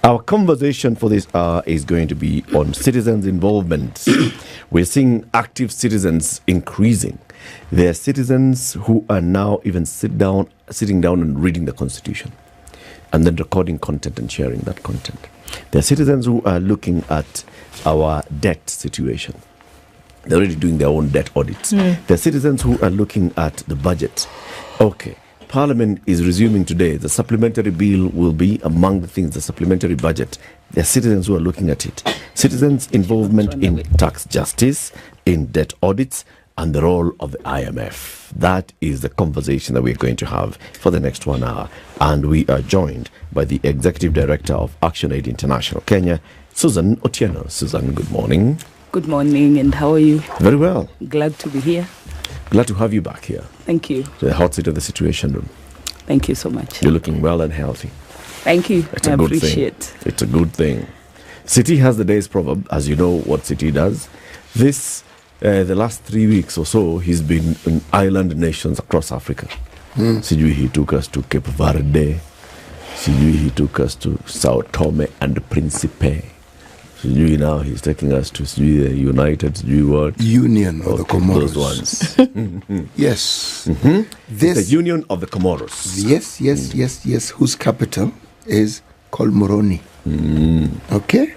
Our conversation for this hour is going to be on citizens' involvement. We're seeing active citizens increasing. There are citizens who are now even sitting down and reading the Constitution and then recording content and sharing that content. There are citizens who are looking at our debt situation. They're already doing their own debt audits. There are citizens who are looking at the budget. Okay. Parliament is resuming today. The supplementary bill will be among the things, the supplementary budget. There are citizens who are looking at it. Citizens' involvement in tax justice, in debt audits, and the role of the IMF. That is the conversation that we're going to have for the next 1 hour. And we are joined by the Executive Director of ActionAid International Kenya, Susan Otieno. Susan, good morning. Good morning, and how are you? Very well. Glad to be here. Glad to have you back here. Thank you. The hot seat of the Situation Room. Thank you so much. You're looking well and healthy. Thank you. It's a good thing. It's a good thing. City has the day's proverb, as you know what City does. The last 3 weeks or so, he's been in island nations across Africa. Sijui he took us to Cape Verde. Sijui he took us to Sao Tome and Principe. Sijui now he's taking us to the United Union of the Comoros. Those ones. Yes. The Union of the Comoros. Yes. Whose capital is called Moroni. Okay?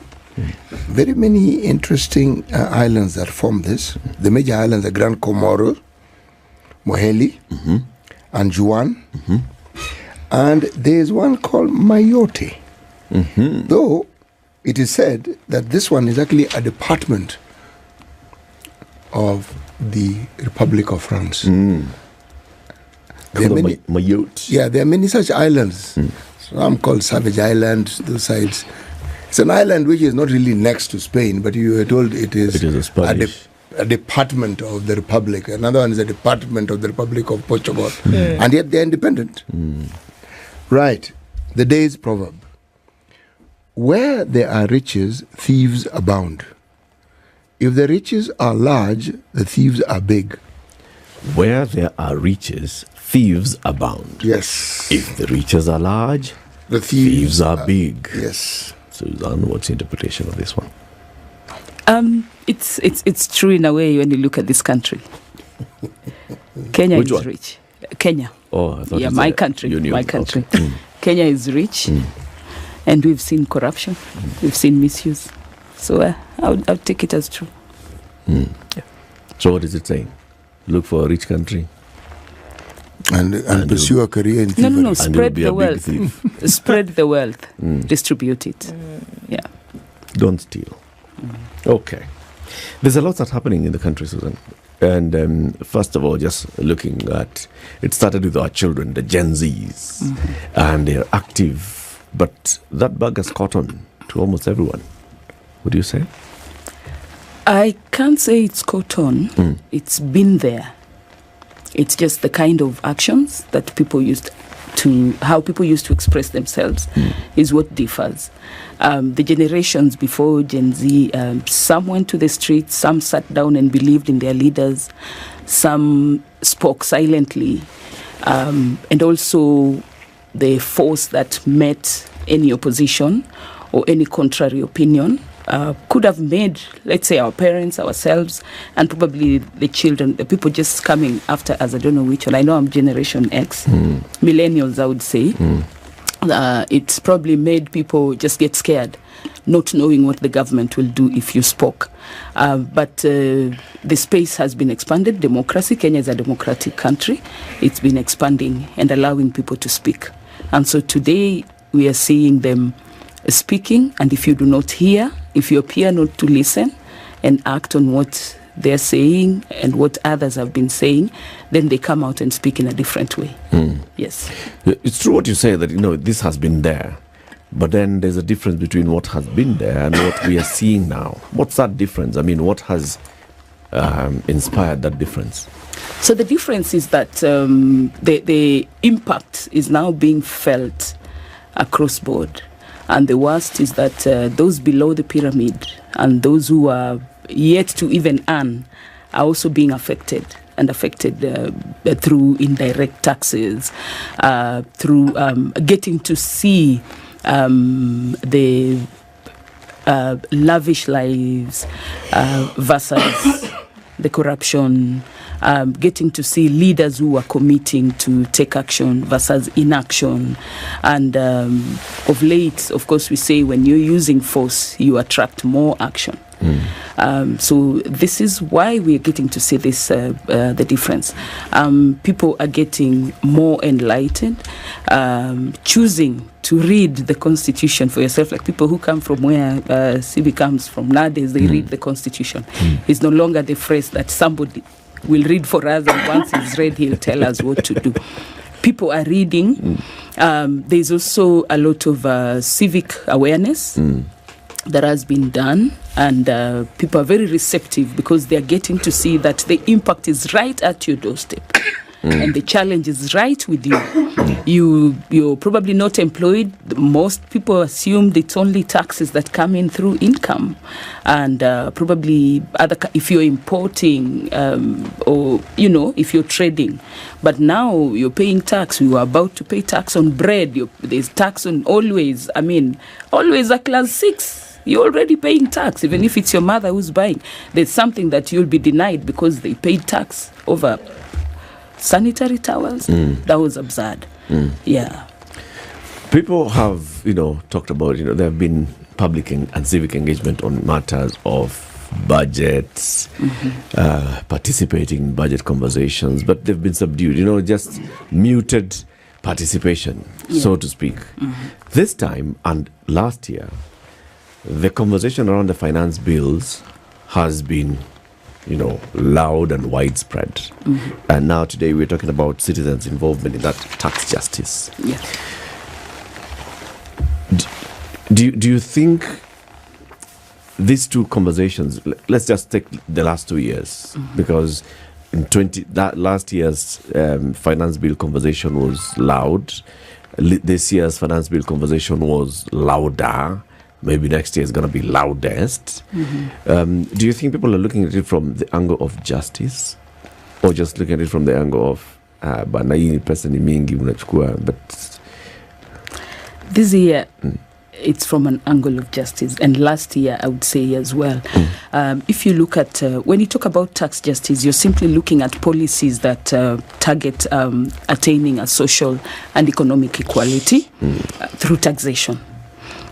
Very many interesting islands that form this. The major islands are Grand Comoro, Moheli, and Juan. And there's one called Mayotte. Though it is said that this one is actually a department of the Republic of France. There are many, Mayotte. Yeah, there are many such islands. Some called Savage Island, those sides. It's an island which is not really next to Spain, but you are told it is a department of the Republic. Another one is a department of the Republic of Portugal. And yet they're independent. Right. The day's proverb. Where there are riches, thieves abound. If the riches are large, the thieves are big. Where there are riches, thieves abound. Yes. If the riches are large, the thieves are big. Yes. Susan, what's the interpretation of this one? It's true in a way when you look at this country. Kenya Which is one? rich. Kenya. Oh, I thought yeah, my country. Union. My country. Okay. Kenya is rich, and we've seen corruption. We've seen misuse. So I'll take it as true. Yeah. So what is it saying? Look for a rich country. And pursue a career in thievery. No. Spread the wealth. Spread the wealth. Distribute it. Yeah. Don't steal. Okay. There's a lot that's happening in the country, Susan. And first of all, just looking at, it started with our children, the Gen Zs, and they're active, but that bug has caught on to almost everyone. What do you say? I can't say it's caught on. It's been there. It's just the kind of actions that how people used to express themselves is what differs. The generations before Gen Z, some went to the streets, some sat down and believed in their leaders, some spoke silently, and also the force that met any opposition or any contrary opinion could have made, let's say, our parents, ourselves, and probably the children, the people just coming after us. I don't know which one. I know I'm Generation X, millennials, I would say. It's probably made people just get scared, not knowing what the government will do if you spoke. But the space has been expanded. Democracy, Kenya is a democratic country. It's been expanding and allowing people to speak. And so today we are seeing them speaking, and if you do not hear, if you appear not to listen and act on what they're saying and what others have been saying, then they come out and speak in a different way. Yes. It's true what you say, that, this has been there. But then there's a difference between what has been there and what we are seeing now. What's that difference? I mean, what has inspired that difference? So the difference is that the impact is now being felt across board. And the worst is that those below the pyramid and those who are yet to even earn are also being affected through indirect taxes, through getting to see the lavish lives versus the corruption, getting to see leaders who are committing to take action versus inaction. And of late, of course, we say when you're using force, you attract more action. So this is why we're getting to see this, the difference. People are getting more enlightened, choosing to read the Constitution for yourself, like people who come from where CB comes from nowadays, they read the Constitution. It's no longer the phrase that somebody will read for us, and once it's read, he'll tell us what to do. People are reading. There's also a lot of civic awareness that has been done, and people are very receptive because they're getting to see that the impact is right at your doorstep. And the challenge is right with you. You're probably not employed. Most people assumed it's only taxes that come in through income, and probably if you're importing or if you're trading. But now you're paying tax. We were about to pay tax on bread. There's tax on always a class 6. You're already paying tax, even if it's your mother who's buying. There's something that you'll be denied because they paid tax over sanitary towels. That was absurd. Yeah. People have, talked about, there have been public and civic engagement on matters of budgets, participating in budget conversations, but they've been subdued, just muted participation, so to speak. This time and last year, the conversation around the finance bills has been loud and widespread. And now today we're talking about citizens' involvement in that tax justice. Yeah. Do you think these two conversations, let's just take the last 2 years, because in last year's finance bill conversation was loud. This year's finance bill conversation was louder. Maybe next year is going to be loudest. Do you think people are looking at it from the angle of justice, or just looking at it from the angle of but this year it's from an angle of justice, and last year I would say as well. If you look at when you talk about tax justice, you're simply looking at policies that target attaining a social and economic equality through taxation.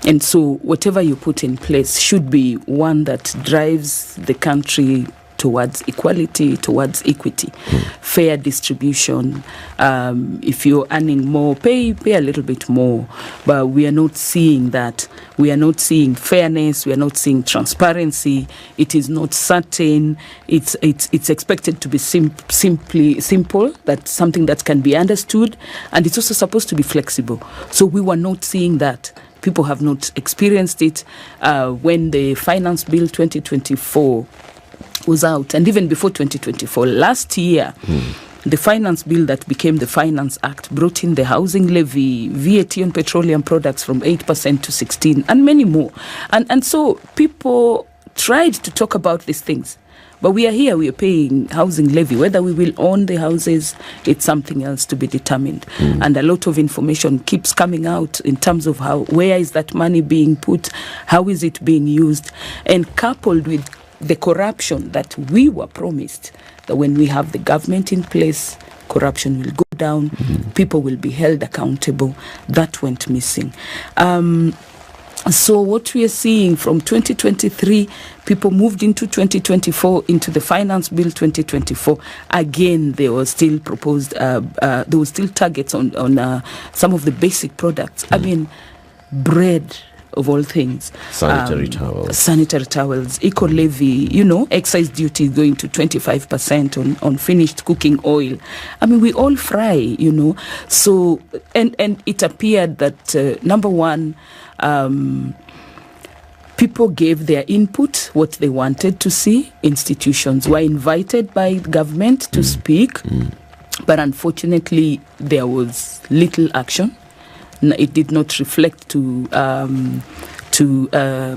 And so whatever you put in place should be one that drives the country towards equality, towards equity, fair distribution. If you're earning more, pay a little bit more. But we are not seeing that. We are not seeing fairness. We are not seeing transparency. It is not certain. It's expected to be simple. That's something that can be understood. And it's also supposed to be flexible. So we were not seeing that. People have not experienced it when the Finance Bill 2024 was out, and even before 2024. Last year, the Finance Bill that became the Finance Act brought in the housing levy, VAT on petroleum products from 8% to 16%, and many more. And so people tried to talk about these things. But we are here, we are paying housing levy. Whether we will own the houses, it's something else to be determined. And a lot of information keeps coming out in terms of where is that money being put, how is it being used, and coupled with the corruption that we were promised, that when we have the government in place, corruption will go down, people will be held accountable. That went missing. So what we are seeing from 2023, people moved into 2024, into the Finance Bill 2024. Again, there were still proposed, there were still targets on some of the basic products. I mean, bread, of all things. Sanitary towels, eco-levy, excise duty going to 25% on finished cooking oil. I mean, we all fry, So, and it appeared that, number one, people gave their input, what they wanted to see. Institutions were invited by government to speak, but unfortunately, there was little action. It did not reflect to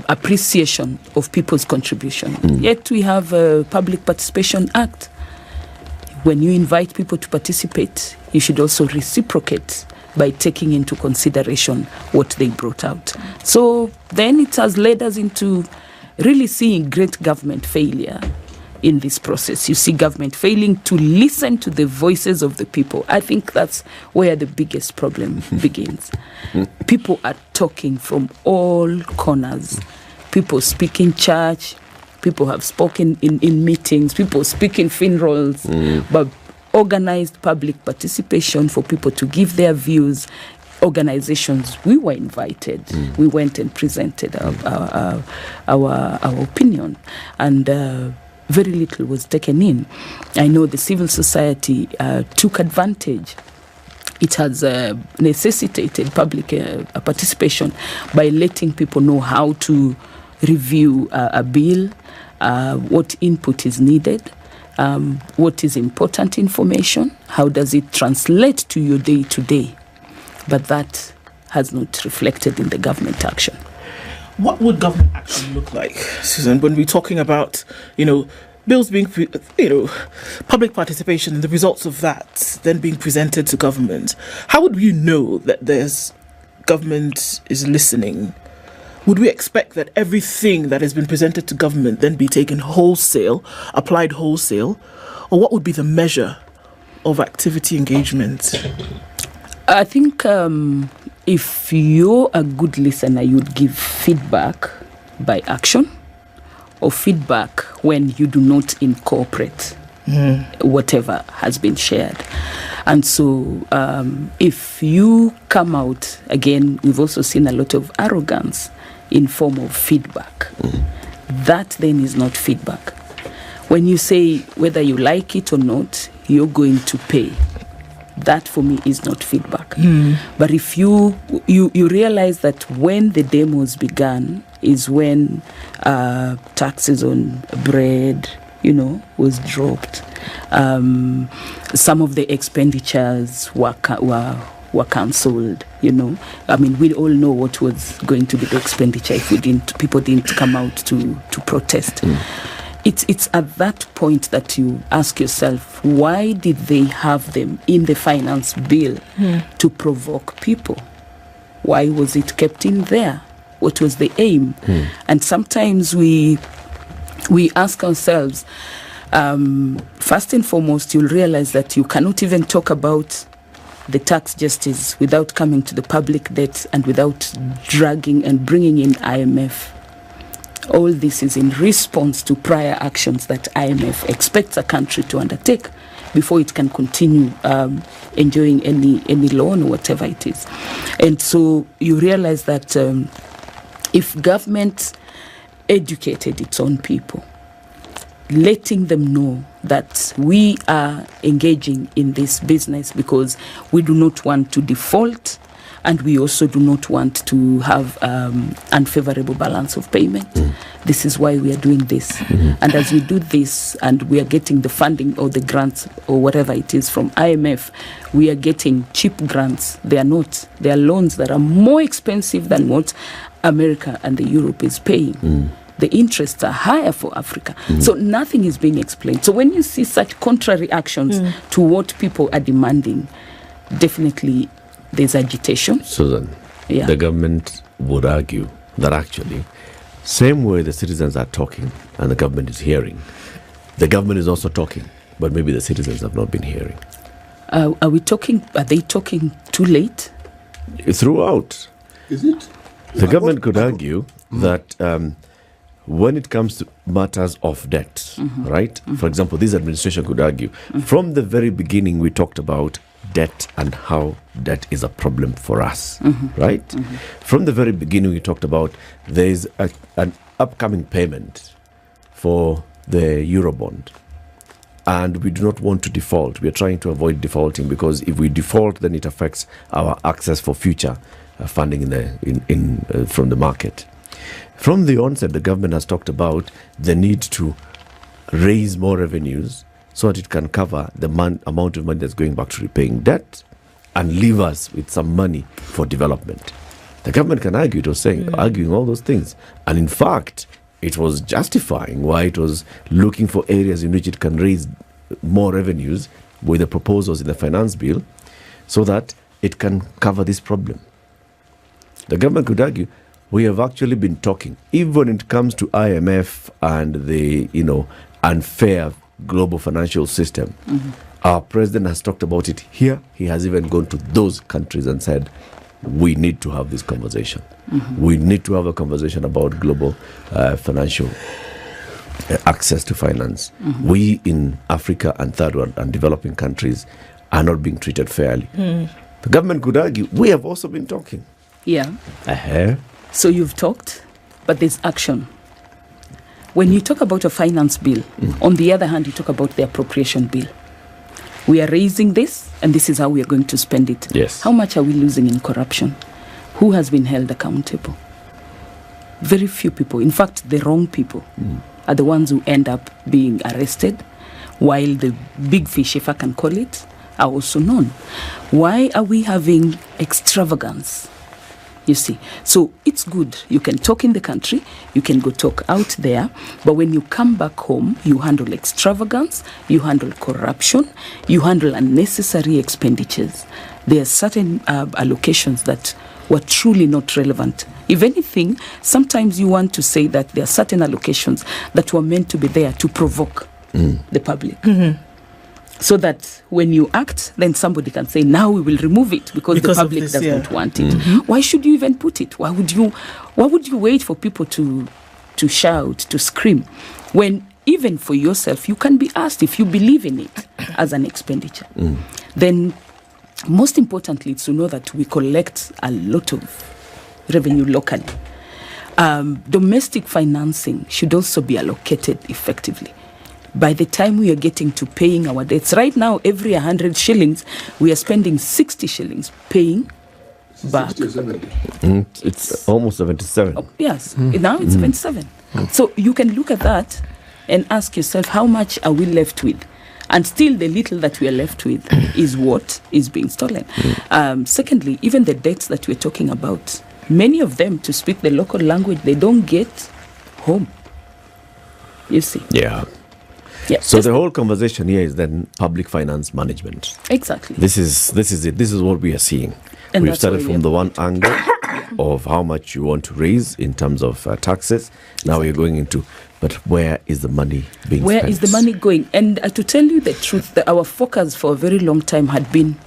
appreciation of people's contribution. Yet we have a Public Participation Act. When you invite people to participate, you should also reciprocate by taking into consideration what they brought out. So then it has led us into really seeing great government failure in this process. You see government failing to listen to the voices of the people. I think that's where the biggest problem begins. People are talking from all corners. People speak in church. People have spoken in meetings. People speak in funerals. But organized public participation for people to give their views. Organizations, we were invited. We went and presented our opinion, and very little was taken in. I know the civil society took advantage. It has necessitated public participation by letting people know how to review a bill, what input is needed, what is important information, how does it translate to your day-to-day. But that has not reflected in the government action. What would government action look like, Susan, when we're talking about, bills being, public participation and the results of that then being presented to government? How would we know that government is listening? Would we expect that everything that has been presented to government then be taken wholesale, applied wholesale? Or what would be the measure of activity engagement? I think if you're a good listener, you'd give feedback by action, or feedback when you do not incorporate whatever has been shared. And so if you come out, again, we've also seen a lot of arrogance in form of feedback. That then is not feedback. When you say whether you like it or not, you're going to pay. That for me is not feedback. But if you realize that when the demos began is when taxes on bread, was dropped. Some of the expenditures were cancelled. I mean, we all know what was going to be the expenditure if people didn't come out to protest. It's at that point that you ask yourself, why did they have them in the finance bill to provoke people? Why was it kept in there? What was the aim? And sometimes we ask ourselves, first and foremost, you'll realize that you cannot even talk about the tax justice without coming to the public debt and without dragging and bringing in IMF. All this is in response to prior actions that IMF expects a country to undertake before it can continue enjoying any loan or whatever it is. And so you realize that if government educated its own people, letting them know that we are engaging in this business because we do not want to default, and we also do not want to have unfavorable balance of payment. This is why we are doing this. And as we do this and we are getting the funding or the grants or whatever it is from IMF, we are getting cheap grants. They are not. They are loans that are more expensive than what America and the Europe is paying. The interests are higher for Africa. So nothing is being explained. So when you see such contrary actions to what people are demanding, definitely there's agitation. Susan, the government would argue that actually, same way the citizens are talking and the government is hearing, the government is also talking, but maybe the citizens have not been hearing. Are they talking too late? Throughout. Is it? The government could argue that when it comes to matters of debt, right? For example, this administration could argue, from the very beginning we talked about debt and how debt is a problem for us, right? From the very beginning we talked about there is an upcoming payment for the Eurobond, and we do not want to default. We are trying to avoid defaulting because if we default, then it affects our access for future funding from the market. From the onset, the government has talked about the need to raise more revenues so that it can cover the amount of money that's going back to repaying debt and leave us with some money for development. The government can argue, it was saying, arguing all those things. And in fact, it was justifying why it was looking for areas in which it can raise more revenues with the proposals in the finance bill so that it can cover this problem. The government could argue, we have actually been talking, even when it comes to IMF and the, unfair global financial system. Our president has talked about it here. He has even gone to those countries and said, we need to have this conversation. We need to have a conversation about global financial access to finance. We in Africa and third world and developing countries are not being treated fairly. The government could argue, we have also been talking. Yeah. So you've talked, but there's action. When you talk about a finance bill, on the other hand, you talk about the appropriation bill. We are raising this, and this is how we are going to spend it. Yes. How much are we losing in corruption? Who has been held accountable? Very few people. In fact, the wrong people are the ones who end up being arrested, while the big fish, if I can call it, are also known. Why are we having extravagance? You see, so it's good. You can talk in the country, you can go talk out there, but when you come back home, you handle extravagance, you handle corruption, you handle unnecessary expenditures. There are certain allocations that were truly not relevant. If anything, sometimes you want to say that there are certain allocations that were meant to be there to provoke the public. So that when you act, then somebody can say, now we will remove it because the public doesn't want it. Why should you even put it? Why would you wait for people to shout, to scream, when even for yourself, you can be asked if you believe in it as an expenditure. Then most importantly, it's to know that we collect a lot of revenue locally. Domestic financing should also be allocated effectively. By the time we are getting to paying our debts, right now, every 100 shillings, we are spending 60 shillings paying back. 60 or 70. It's almost 77. Yes, now it's 77. So you can look at that and ask yourself, how much are we left with? And still the little that we are left with is what is being stolen. Secondly, even the debts that we're talking about, many of them, to speak the local language, they don't get home. You see? Yeah. So the whole conversation here is then public finance management. Exactly. This is it. This is what we are seeing. And we've started from the one angle of how much you want to raise in terms of taxes. Now we're going into, but where is the money being spent? Where is the money going? And to tell you the truth, our focus for a very long time had been,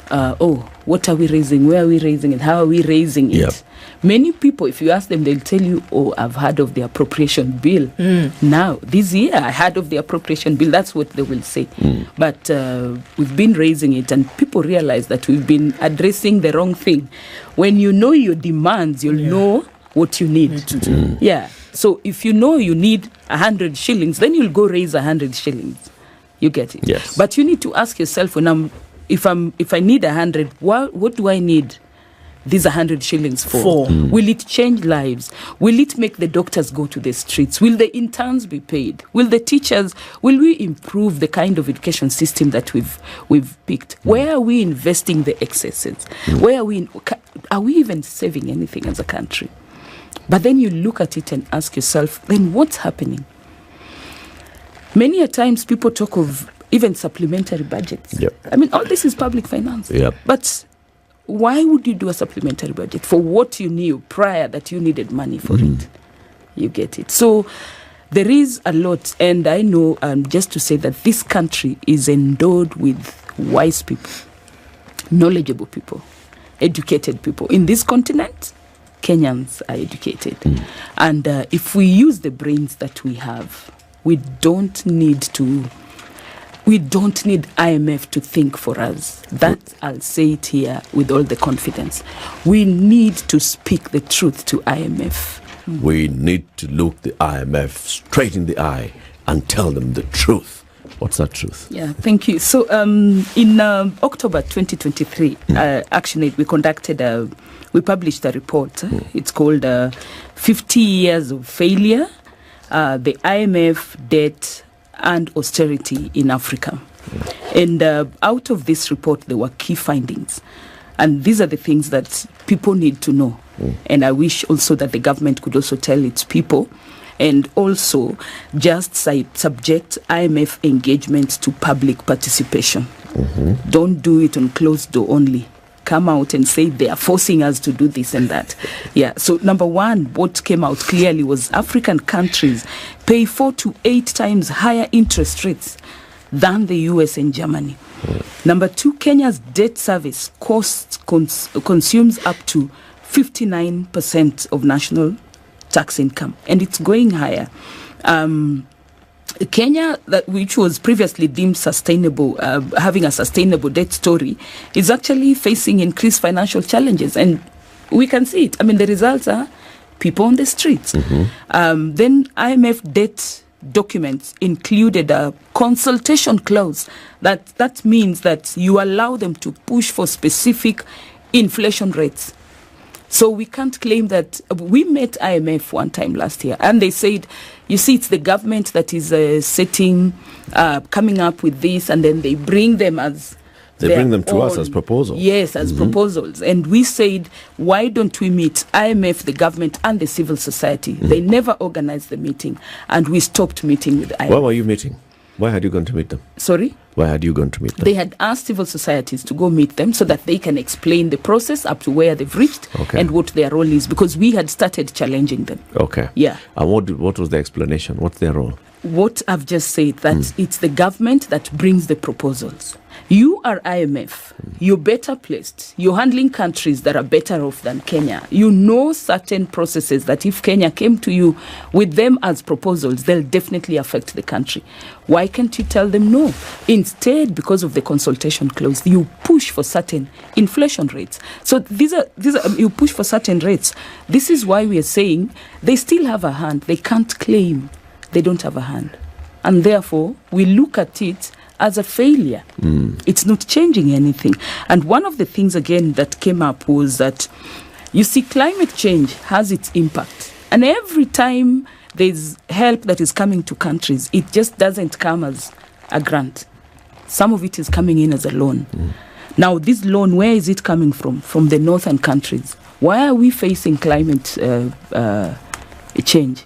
what are we raising? Where are we raising it? How are we raising it? Yep. Many people, if you ask them, they'll tell you, I've heard of the appropriation bill. Now, this year, I heard of the appropriation bill. That's what they will say. But we've been raising it, and people realize that we've been addressing the wrong thing. When you know your demands, you'll know what you need to do. Yeah. So if you know you need 100 shillings, then you'll go raise 100 shillings. You get it? Yes. But you need to ask yourself, if I need 100, what do I need these 100 shillings for? Will it change lives? Will it make the doctors go to the streets? Will the interns be paid? Will the teachers, will we improve the kind of education system that we've picked? Where are we investing the excesses? Where are we even saving anything as a country? But then you look at it and ask yourself, then what's happening? Many a times people talk of even supplementary budgets. I mean, all this is public finance. But why would you do a supplementary budget for what you knew prior that you needed money for it? You get it. So there is a lot, and I know, just to say that this country is endowed with wise people, knowledgeable people, educated people. In this continent, Kenyans are educated. And if we use the brains that we have, we don't need IMF to think for us. That I'll say it here with all the confidence. We need to speak the truth to IMF. We need to look the IMF straight in the eye and tell them the truth. What's that truth? Yeah, thank you. So in October 2023, ActionAid, we published a report. It's called 50 Years of Failure, the IMF, Debt and Austerity in Africa. And out of this report, there were key findings. And these are the things that people need to know. And I wish also that the government could also tell its people, and also just subject IMF engagement to public participation. Don't do it on closed door only. come out and say they are forcing us to do this and that. Yeah. So number one, what came out clearly was African countries pay 4 to 8 times higher interest rates than the US and Germany. Number two, Kenya's debt service consumes up to 59% of national tax income, and it's going higher. Kenya, which was previously deemed sustainable, having a sustainable debt story, is actually facing increased financial challenges, and we can see it. I mean, the results are people on the streets. Then IMF debt documents included a consultation clause. That means that you allow them to push for specific inflation rates. So we can't claim that. We met IMF one time last year, and they said, you see, it's the government that is coming up with this, and then they bring them as They bring them to us as proposals. Yes, as proposals. And we said, why don't we meet IMF, the government, and the civil society? They never organized the meeting, and we stopped meeting with IMF. Why were you meeting? Why had you gone to meet them? Sorry? Why had you gone to meet them? They had asked civil societies to go meet them so that they can explain the process up to where they've reached and what their role is, because we had started challenging them. Okay. Yeah. And what was the explanation? What's their role? What I've just said, that it's the government that brings the proposals. You are IMF. You're better placed. You're handling countries that are better off than Kenya. You know certain processes that if Kenya came to you with them as proposals, they'll definitely affect the country. Why can't you tell them no? Instead, because of the consultation clause, you push for certain inflation rates. So these are you push for certain rates. This is why we are saying they still have a hand. They can't claim they don't have a hand. And therefore, we look at it as a failure. It's not changing anything. And one of the things, again, that came up was that, you see, climate change has its impact. And every time there's help that is coming to countries, it just doesn't come as a grant. Some of it is coming in as a loan. Now, this loan, where is it coming from? From the northern countries. Why are we facing climate change?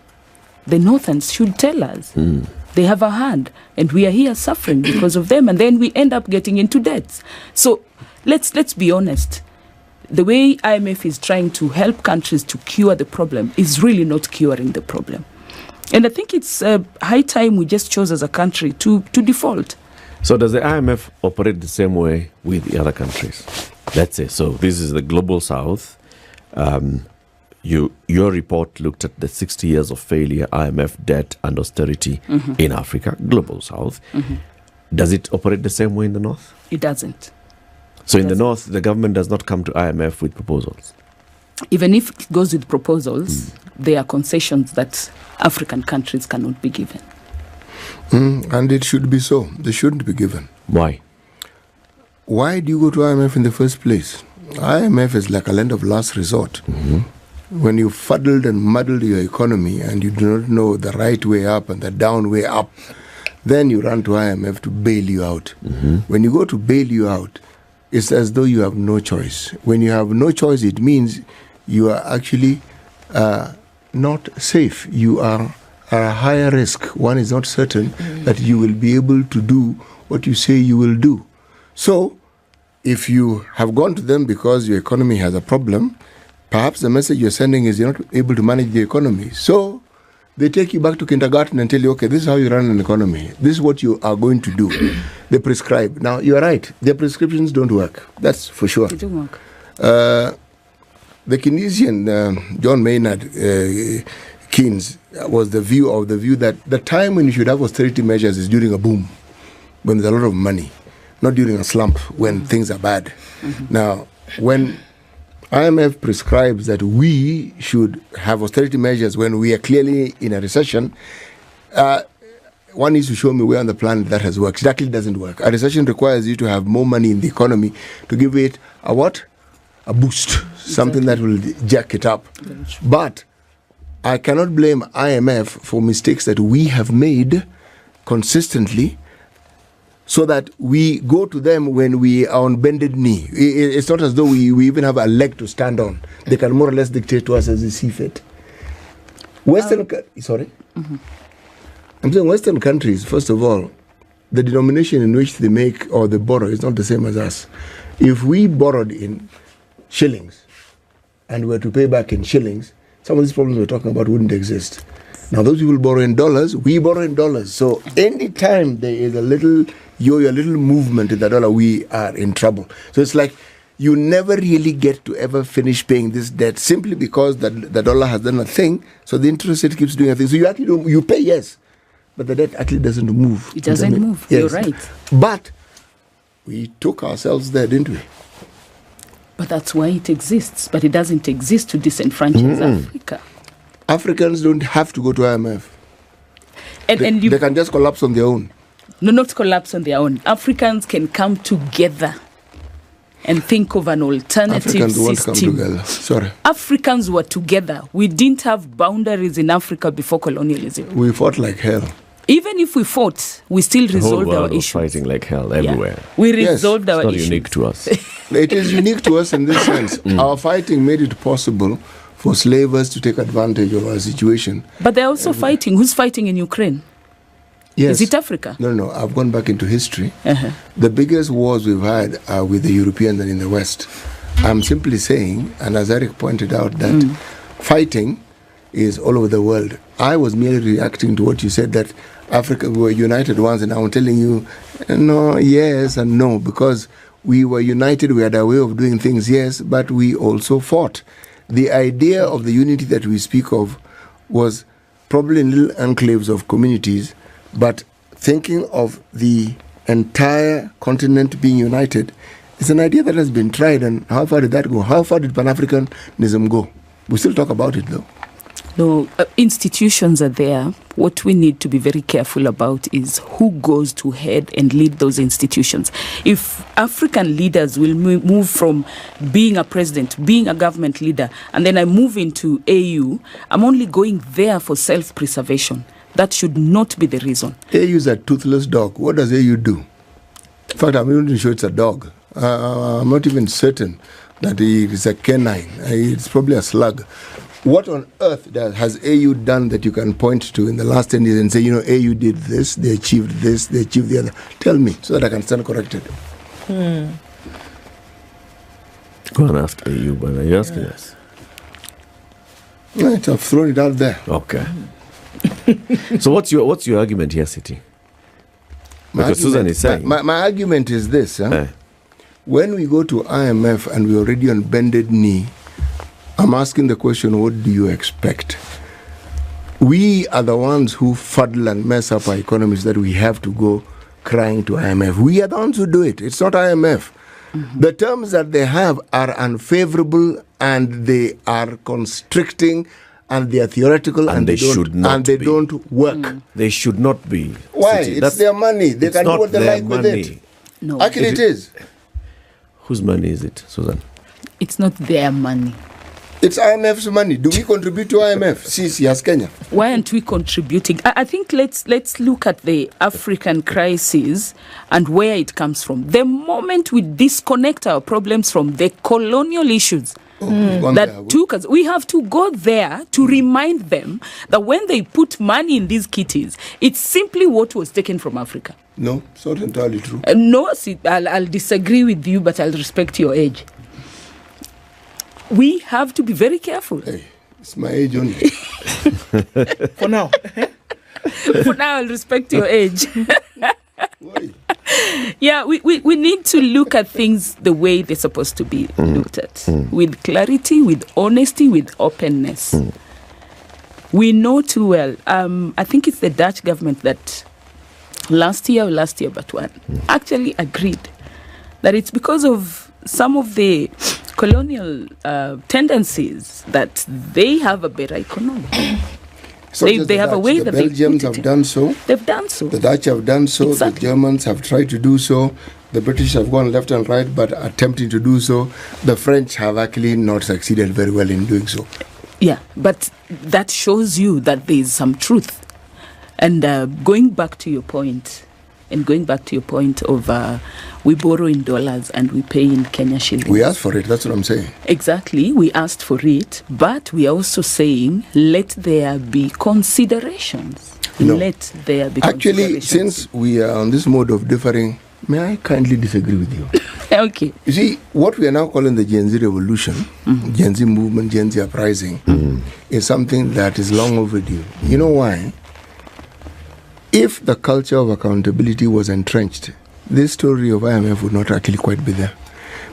The Northerns should tell us. They have a hand, and we are here suffering because of them, and then we end up getting into debts. So let's be honest. The way IMF is trying to help countries to cure the problem is really not curing the problem. And I think it's high time we just chose as a country to default. So does the IMF operate the same way with the other countries? Let's say, so this is the global south. Your report looked at the 60 years of failure, IMF debt and austerity in Africa, global south. Does it operate the same way in the north? It doesn't. So in the north, the government does not come to IMF with proposals? Even if it goes with proposals, there are concessions that African countries cannot be given. And it should be so. They shouldn't be given. Why? Why do you go to IMF in the first place? IMF is like a land of last resort. When you fuddled and muddled your economy and you do not know the right way up and the down way up, then you run to IMF to bail you out. When you go to bail you out, it's as though you have no choice. When you have no choice, it means you are actually not safe. You are a higher risk. One is not certain that you will be able to do what you say you will do. So, if you have gone to them because your economy has a problem, perhaps the message you're sending is you're not able to manage the economy. So they take you back to kindergarten and tell you, okay, this is how you run an economy. This is what you are going to do. They prescribe. Now, you're right. Their prescriptions don't work. That's for sure. They don't work. The Keynesian, John Maynard Keynes, was the view that the time when you should have austerity measures is during a boom, when there's a lot of money, not during a slump when things are bad. Now, when IMF prescribes that we should have austerity measures when we are clearly in a recession, one needs to show me where on the planet that has worked. It actually doesn't work. A recession requires you to have more money in the economy to give it a what? A boost, something that will jack it up. But I cannot blame IMF for mistakes that we have made consistently, so that we go to them when we are on bended knee. It's not as though we even have a leg to stand on. They can more or less dictate to us as they see fit. I'm saying Western countries, first of all, the denomination in which they make or they borrow is not the same as us. If we borrowed in shillings and were to pay back in shillings, some of these problems we're talking about wouldn't exist. Now, those people borrow in dollars, we borrow in dollars. So anytime there is a little movement in the dollar, we are in trouble. So it's like you never really get to ever finish paying this debt simply because the dollar has done a thing. So the interest rate keeps doing a thing. So you actually you pay, yes, but the debt actually doesn't move. It doesn't move. Yes. You're right. But we took ourselves there, didn't we? But that's why it exists. But it doesn't exist to disenfranchise Africa. Africans don't have to go to IMF. They can just collapse on their own. No, not collapse on their own. Africans can come together and think of an alternative Africans system. won't come together. Sorry. Africans were together. We didn't have boundaries in Africa before colonialism. We fought like hell. Even if we fought, we still resolved our issues. Fighting like hell everywhere. Yeah. We resolved our issues. It's not unique to us. It is unique to us in this sense. Our fighting made it possible for slavers to take advantage of our situation. But they're also fighting. Who's fighting in Ukraine? Yes. Is it Africa? No. I've gone back into history. The biggest wars we've had are with the Europeans and in the West. I'm simply saying, and as Eric pointed out, that fighting is all over the world. I was merely reacting to what you said, that Africa, we were united once, and I'm telling you, no, yes and no, because we were united, we had a way of doing things, yes, but we also fought. The idea of the unity that we speak of was probably in little enclaves of communities, but thinking of the entire continent being united is an idea that has been tried. And how far did that go? How far did Pan-Africanism go? We still talk about it, though. No, institutions are there. What we need to be very careful about is who goes to head and lead those institutions. If African leaders will move from being a president, being a government leader, and then I move into AU, I'm only going there for self-preservation. That should not be the reason. AU is a toothless dog. What does AU do? In fact, I'm not even sure it's a dog. I'm not even certain that it is a canine. It's probably a slug. What on earth has AU done that you can point to in the last 10 years and say, AU did this, they achieved this, they achieved the other? Tell me so that I can stand corrected. Go and ask AU, but are you asking us? Right, I've thrown it out there. Okay. So what's your argument here, City? Because Susan is saying... My argument is this. When we go to IMF and we're already on bended knee, I'm asking the question, what do you expect? We are the ones who fuddle and mess up our economies that we have to go crying to IMF. We are the ones who do it. It's not IMF. The terms that they have are unfavorable and they are constricting and they are theoretical and they don't work. They should not be. Why? City. It's their money. They can do what they like with it. No. Actually, it is. Whose money is it, Susan? It's not their money. It's IMF's money. Do we contribute to IMF? See, as Kenya. Why aren't we contributing? I think let's look at the African crisis and where it comes from. The moment we disconnect our problems from the colonial issues that took us, we have to go there to remind them that when they put money in these kitties, it's simply what was taken from Africa. No, it's not entirely true. No, see, I'll disagree with you, but I'll respect your age. We have to be very careful. Hey, it's my age only. For now. For now, I'll respect your age. Yeah, we need to look at things the way they're supposed to be looked at. With clarity, with honesty, with openness. We know too well. I think it's the Dutch government that last year but one actually agreed that it's because of some of the colonial tendencies that they have a better economy. They have a way that the Belgians have done so. They've done so. The Dutch have done so. Exactly. The Germans have tried to do so. The British have gone left and right, but attempting to do so. The French have actually not succeeded very well in doing so. Yeah, but that shows you that there is some truth. And going back to your point of we borrow in dollars and we pay in Kenya shillings. We asked for it, that's what I'm saying. Exactly, we asked for it, but we are also saying let there be considerations. No. Let there be Actually, considerations. since we are on this mode of differing, may I kindly disagree with you? Okay. You see, what we are now calling the Gen Z revolution, Gen Z movement, Gen Z uprising, is something that is long overdue. You know why? If the culture of accountability was entrenched, this story of IMF would not actually quite be there.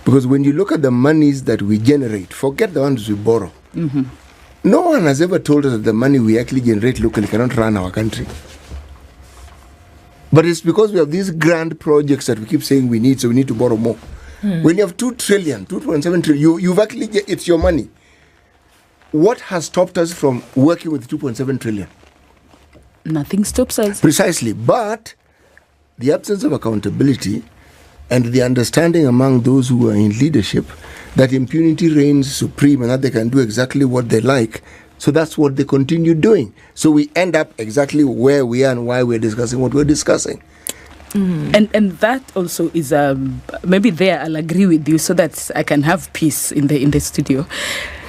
Because when you look at the monies that we generate, forget the ones we borrow. No one has ever told us that the money we actually generate locally cannot run our country. But it's because we have these grand projects that we keep saying we need, so we need to borrow more. When you have 2 trillion, 2.7 trillion, you've actually, it's your money. What has stopped us from working with 2.7 trillion? Nothing stops us. Precisely. But the absence of accountability and the understanding among those who are in leadership that impunity reigns supreme and that they can do exactly what they like. So that's what they continue doing. So we end up exactly where we are and why we're discussing what we're discussing. And that also is maybe there I'll agree with you so that I can have peace in the studio.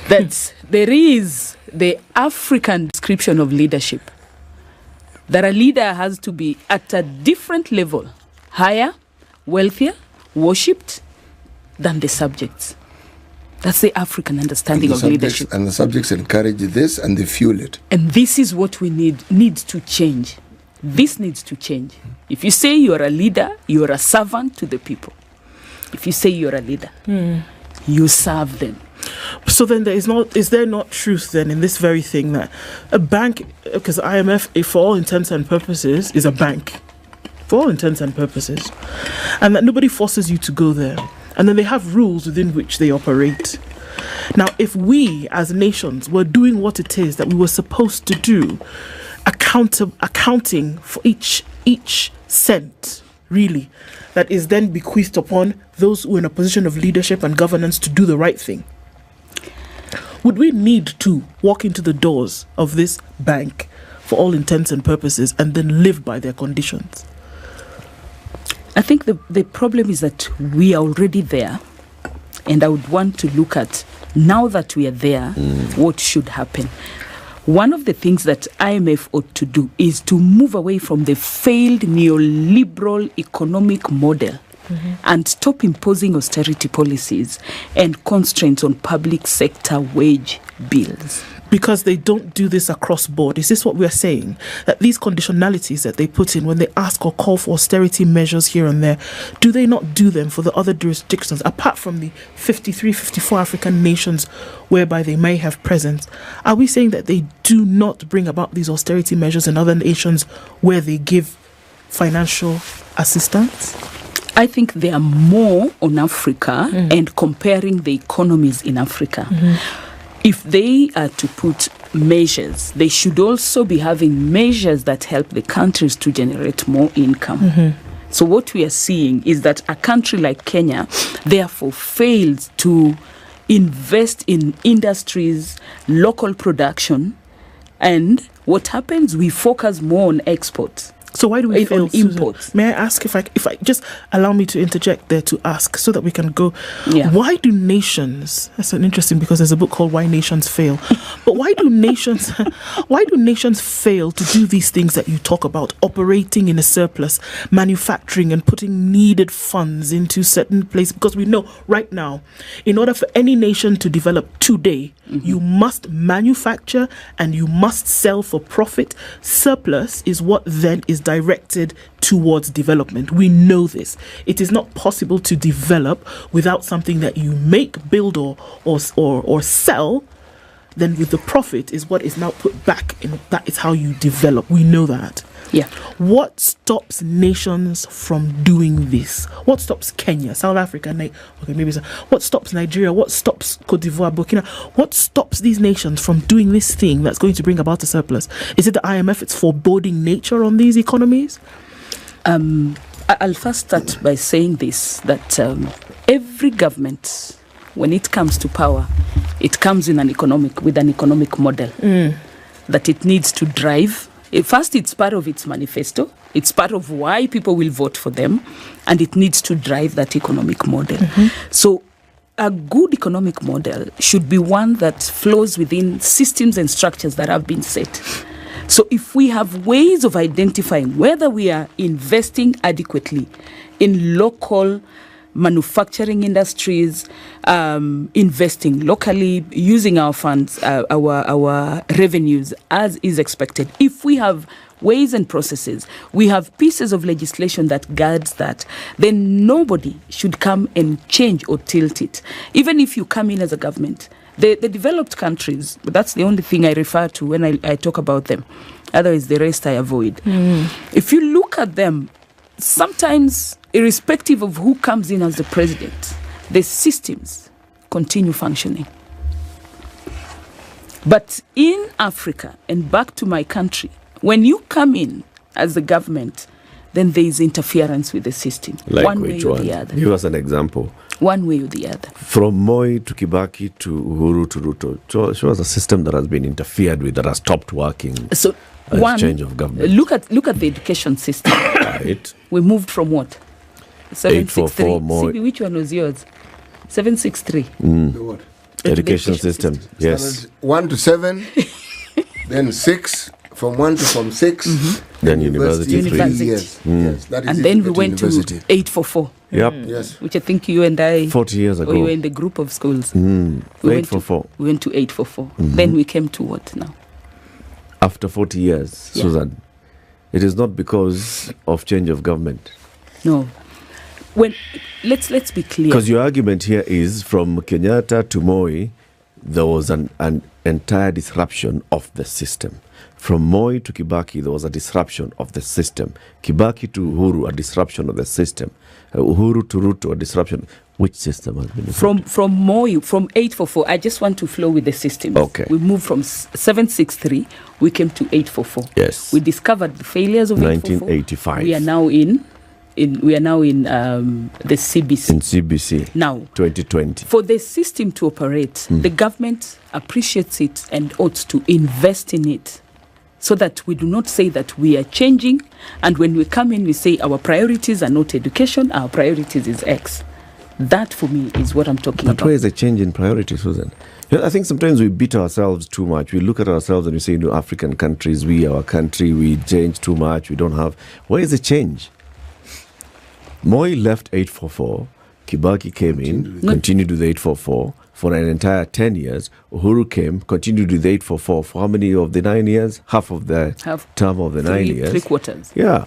That there is the African description of leadership. That a leader has to be at a different level, higher, wealthier, worshipped than the subjects. That's the African understanding of leadership. And the subjects encourage this and they fuel it. And this is what we needs to change. This needs to change. If you say you're a leader, you're a servant to the people. If you say you're a leader, you serve them. So then is there not truth then in this very thing that a bank, because IMF, for all intents and purposes, is a bank. For all intents and purposes. And that nobody forces you to go there. And then they have rules within which they operate. Now, if we as nations were doing what it is that we were supposed to do, accounting for each cent, really, that is then bequeathed upon those who are in a position of leadership and governance to do the right thing, would we need to walk into the doors of this bank for all intents and purposes and then live by their conditions? I think the problem is that we are already there, and I would want to look at, now that we are there, what should happen. One of the things that IMF ought to do is to move away from the failed neoliberal economic model and stop imposing austerity policies and constraints on public sector wage bills. Because they don't do this across board. Is this what we're saying? That these conditionalities that they put in when they ask or call for austerity measures here and there, do they not do them for the other jurisdictions, apart from the 53, 54 African nations whereby they may have presence? Are we saying that they do not bring about these austerity measures in other nations where they give financial assistance? I think they are more on Africa and comparing the economies in Africa. If they are to put measures, they should also be having measures that help the countries to generate more income. So what we are seeing is that a country like Kenya, therefore, fails to invest in industries, local production, and what happens, we focus more on exports. So why do we fail, on imports? May I ask if I just allow me to interject there to ask so that we can go. Yeah. Why do nations? That's an interesting, because there's a book called Why Nations Fail. But why do nations fail to do these things that you talk about, operating in a surplus, manufacturing and putting needed funds into certain places? Because we know right now, in order for any nation to develop today, you must manufacture and you must sell for profit. Surplus is what then is directed towards development. We know this. It is not possible to develop without something that you make, build or sell. Then with the profit is what is now put back in. That is how you develop. We know that. Yeah. What stops nations from doing this? What stops Kenya, South Africa, what stops Nigeria? What stops Cote d'Ivoire, Burkina? What stops these nations from doing this thing that's going to bring about a surplus? Is it the IMF, its foreboding nature on these economies? I'll first start by saying this, that every government, when it comes to power, it comes with an economic model that it needs to drive. First, it's part of its manifesto. It's part of why people will vote for them, and it needs to drive that economic model. So a good economic model should be one that flows within systems and structures that have been set. So if we have ways of identifying whether we are investing adequately in local manufacturing industries, investing locally, using our funds, our revenues as is expected. If we have ways and processes, we have pieces of legislation that guards that, then nobody should come and change or tilt it. Even if you come in as a government, the developed countries, that's the only thing I refer to when I talk about them. Otherwise, the rest I avoid. If you look at them, sometimes, irrespective of who comes in as the president, the systems continue functioning. But in Africa, and back to my country, when you come in as the government, then there is interference with the system. Like one which way or one? the other. Give us an example. One way or the other. From Moi to Kibaki to Uhuru to Ruto, show us a system that has been interfered with, that has stopped working. So one, change of government. Look at the education system. Right. We moved from what? 763. Moi. Which one was yours? 763. The what? Education system. Yes. Standards 1 to 7, then 6. From 1 to from 6, then university 3 years. Yes, that is and it then to we get went university. to 844. Yep. Yes. Which I think you and I 40 years ago. Or you were in the group of schools. We 844. We went to 844. Then we came to what now? After 40 years, Susan, it is not because of change of government. No. When let's be clear. Because your argument here is from Kenyatta to Moi, there was an entire disruption of the system. From Moi to Kibaki, there was a disruption of the system. Kibaki to Uhuru, a disruption of the system. Uhuru to Ruto, a disruption. Which system has been disrupted? From Moi, from 844, I just want to flow with the systems. Okay. We moved from 763, we came to 844. Yes. We discovered the failures of 1985. We are now in the CBC. In CBC. Now, 2020. for the system to operate, the government appreciates it and ought to invest in it, so that we do not say that we are changing, and when we come in, we say our priorities are not education, our priorities is X. That, for me, is what I'm talking about. But where is the change in priority, Susan? I think sometimes we beat ourselves too much. We look at ourselves and we say, African countries, our country, we change too much, we don't have... Where is the change? Moi left 844, Kibaki came in, continued with 844 for an entire 10 years. Uhuru came, continued with 844 for how many of the 9 years? Half of the term of the 9 years. 3 quarters. Yeah.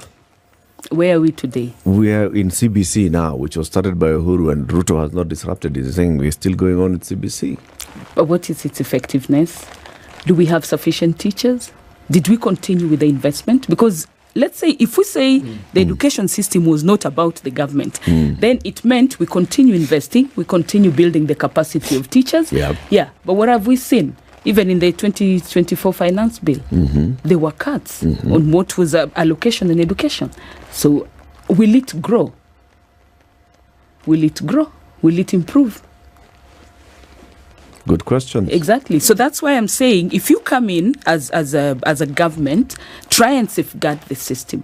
Where are we today? We are in CBC now, which was started by Uhuru, and Ruto has not disrupted it. He's saying we're still going on with CBC. But what is its effectiveness? Do we have sufficient teachers? Did we continue with the investment? Because let's say, if we say the education system was not about the government, then it meant we continue investing, we continue building the capacity of teachers. Yep. Yeah, but what have we seen? Even in the 2024 finance bill, there were cuts on what was allocation in education. So will it grow? Will it grow? Will it improve? Good question. Exactly. So that's why I'm saying, if you come in as a government, try and safeguard the system.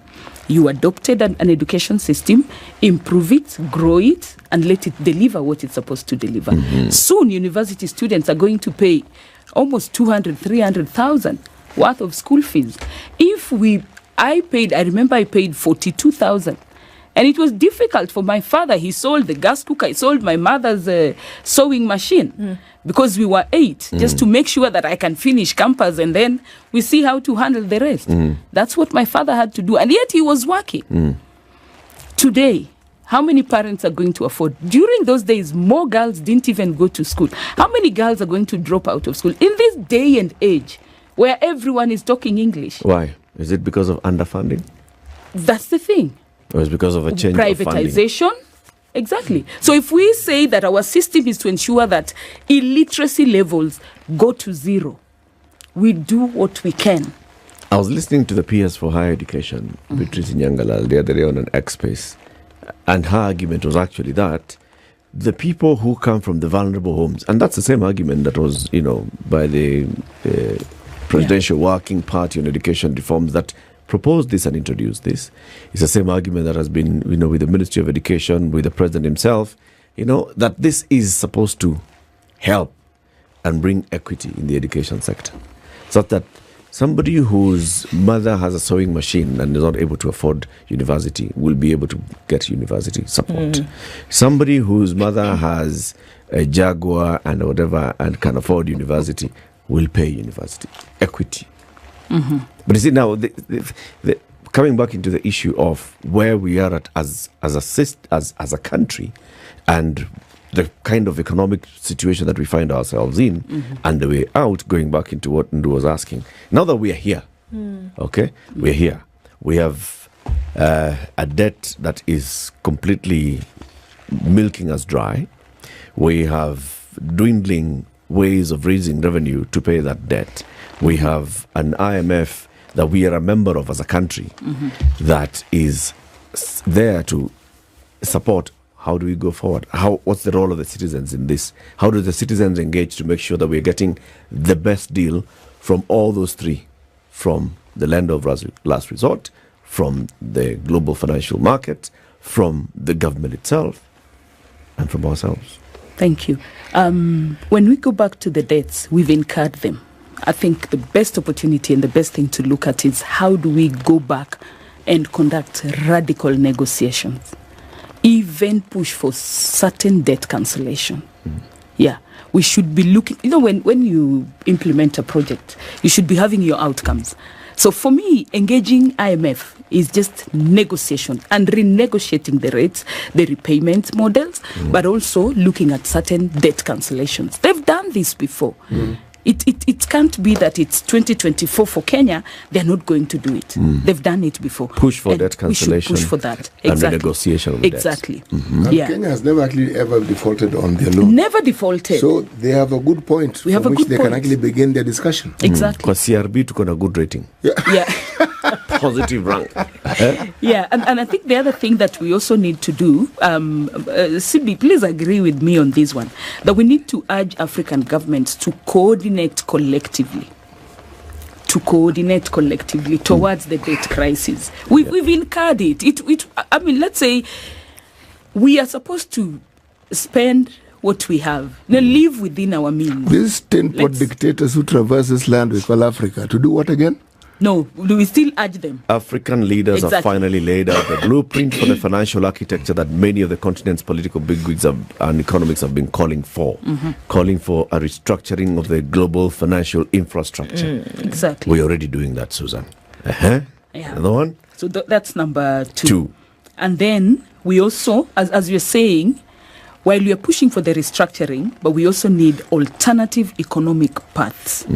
You adopted an education system, improve it, grow it, and let it deliver what it's supposed to deliver. Soon, university students are going to pay almost 200,000, 300,000 worth of school fees. I remember I paid 42,000. And it was difficult for my father. He sold the gas cooker. He sold my mother's sewing machine because we were 8, just to make sure that I can finish campus, and then we see how to handle the rest. That's what my father had to do. And yet he was working. Today, how many parents are going to afford? During those days, more girls didn't even go to school. How many girls are going to drop out of school in this day and age where everyone is talking English? Why? Is it because of underfunding? That's the thing. Or is it because of a change of privatization? funding? Exactly. So if we say that our system is to ensure that illiteracy levels go to 0, we do what we can. I was listening to the PS for Higher Education, Beatrice Nyangalal, the other day on an X Space, and her argument was actually that the people who come from the vulnerable homes, and that's the same argument that was, by the Presidential Working Party on Education Reforms that proposed this and introduced this. It's the same argument that has been, with the Ministry of Education, with the President himself, that this is supposed to help and bring equity in the education sector. So that Somebody whose mother has a sewing machine and is not able to afford university will be able to get university support. Somebody whose mother has a Jaguar and whatever and can afford university will pay university. Equity. But you see now, coming back into the issue of where we are at as a country and the kind of economic situation that we find ourselves in and the way out, going back into what Ndu was asking. Now that we are here, okay, we're here. We have a debt that is completely milking us dry. We have dwindling ways of raising revenue to pay that debt. We have an IMF that we are a member of as a country that is there to support. How do we go forward? What's the role of the citizens in this? How do the citizens engage to make sure that we're getting the best deal from all those three? From the lender of last resort, from the global financial market, from the government itself, and from ourselves. Thank you. When we go back to the debts, we've incurred them. I think the best opportunity and the best thing to look at is how do we go back and conduct radical negotiations? Even push for certain debt cancellation. Yeah, we should be looking, when you implement a project, you should be having your outcomes. So for me, engaging IMF is just negotiation and renegotiating the rates, the repayment models, but also looking at certain debt cancellations. They've done this before. It can't be that it's 2024 for Kenya, they're not going to do it. They've done it before. Push for debt cancellation. We should push for that. Exactly. And renegotiation of exactly. Yeah. Kenya has never actually ever defaulted on their loan. Never defaulted. So they have a good point from which they can actually begin their discussion. Exactly. Because CRB took on a good rating. Yeah. Positive rank. Yeah, and I think the other thing that we also need to do, CB, please agree with me on this one, that we need to urge African governments to coordinate collectively towards the debt crisis. We've incurred it. Let's say we are supposed to spend what we have. Now live within our means. These 10-pot dictators who traverse this land we call Africa, to do what again? No, do we still urge them? African leaders have finally laid out the blueprint for the financial architecture that many of the continent's political bigwigs and economics have been calling for. Calling for a restructuring of the global financial infrastructure. Exactly. We're already doing that, Susan. Yeah. Another one? So that's number two. And then we also, as you're saying, while we are pushing for the restructuring, but we also need alternative economic paths.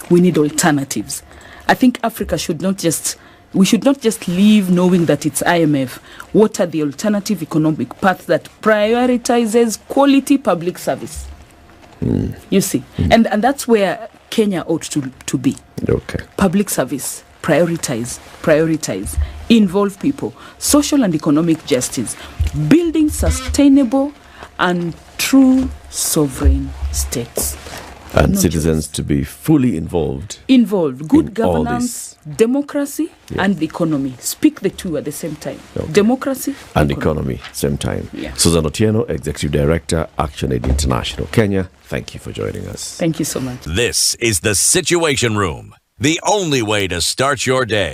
We need alternatives. I think Africa should not just leave knowing that it's IMF. What are the alternative economic paths that prioritizes quality public service? You see, and that's where Kenya ought to be. Okay. Public service, prioritize, involve people, social and economic justice, building sustainable and true sovereign states. And citizens to be fully involved. Good governance, democracy, and economy. Speak the two at the same time. Okay. Democracy and economy, same time. Yeah. Susan Otieno, Executive Director, ActionAid International Kenya. Thank you for joining us. Thank you so much. This is the Situation Room, the only way to start your day.